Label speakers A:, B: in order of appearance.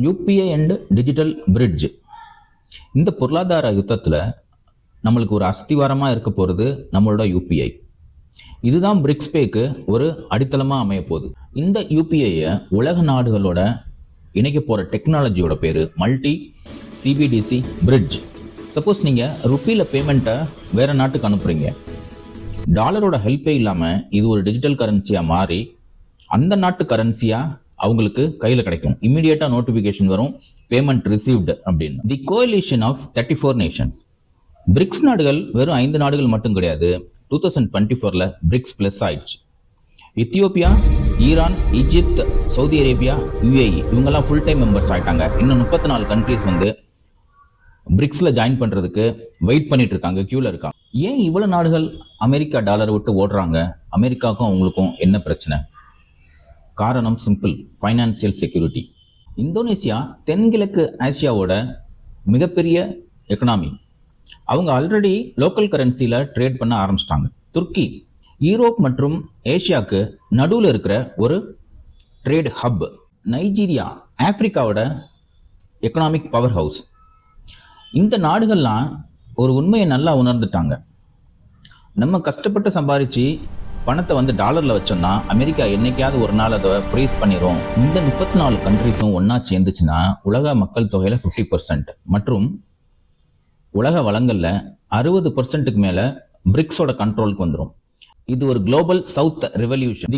A: UPI and digital bridge. இந்த பொருளாதார யுத்தத்தில் நம்மளுக்கு ஒரு அஸ்திவாரமாக இருக்க போகிறது நம்மளோட யூபிஐ. இதுதான் பிரிக்ஸ் பேக்கு ஒரு அடித்தளமாக அமைய போகுது. இந்த யூபிஐயை உலக நாடுகளோட இணைக்க போகிற டெக்னாலஜியோட பேர் மல்டி சிபிடிசி பிரிட்ஜ். சப்போஸ் நீங்கள் ருப்பியில் பேமெண்ட்டை வேறு நாட்டுக்கு அனுப்புகிறீங்க, டாலரோட ஹெல்ப்பே இல்லாமல் இது ஒரு டிஜிட்டல் கரன்சியாக மாறி அந்த நாட்டு கரன்சியாக அவங்களுக்கு கையில் கிடைக்கும். இம்மிடியேட்டாக நோட்டிஃபிகேஷன் வரும், பேமெண்ட் ரிசீவ்டு அப்படின்னு. தி கோலிஷன் ஆஃப் 34 நேஷன்ஸ். பிரிக்ஸ் நாடுகள் வெறும் 5 நாடுகள் மட்டும் கிடையாது. 2024 பிரிக்ஸ் பிளஸ் ஆயிடுச்சு. Ethiopia, Iran, Egypt, Saudi Arabia, UAE இவங்கெல்லாம் ஃபுல் டைம் மெம்பர்ஸ் ஆயிட்டாங்க. இன்னும் 34 கண்ட்ரிஸ் வந்து பிரிக்ஸில் ஜாயின் பண்ணுறதுக்கு வெயிட் பண்ணிட்டு இருக்காங்க, கியூவில் இருக்காங்க. ஏன் இவ்வளோ நாடுகள் அமெரிக்கா டாலரை விட்டு ஓடுறாங்க? அமெரிக்காவுக்கும் அவங்களுக்கும் என்ன பிரச்சனை? காரணம் சிம்பிள், ஃபைனான்சியல் செக்யூரிட்டி. இந்தோனேசியா தென்கிழக்கு ஆசியாவோட மிகப்பெரிய எக்கனாமி. அவங்க ஆல்ரெடி லோக்கல் கரன்சியில் ட்ரேட் பண்ண ஆரம்பிச்சிட்டாங்க. துருக்கி யூரோப் மற்றும் ஏஷியாவுக்கு நடுவில் இருக்கிற ஒரு ட்ரேட் ஹப். நைஜீரியா ஆப்பிரிக்காவோட எக்கனாமிக் பவர் ஹவுஸ். இந்த நாடுகள்லாம் ஒரு உண்மையை நல்லா உணர்ந்துட்டாங்க. நம்ம கஷ்டப்பட்டு சம்பாதிச்சு பணத்தை வந்து டாலரில் வச்சோம்னா அமெரிக்கா என்னைக்காவது ஒரு நாள் அதை ஃப்ரீஸ் பண்ணிடும். இந்த 34 கண்ட்ரிஸும் ஒன்றா சேர்ந்துச்சுன்னா உலக மக்கள் தொகையில் 50% மற்றும் உலக வளங்களில் 60%க்கு மேலே பிரிக்ஸோட கண்ட்ரோலுக்கு வந்துடும். இது ஒரு குளோபல் சவுத் ரெவல்யூஷன்.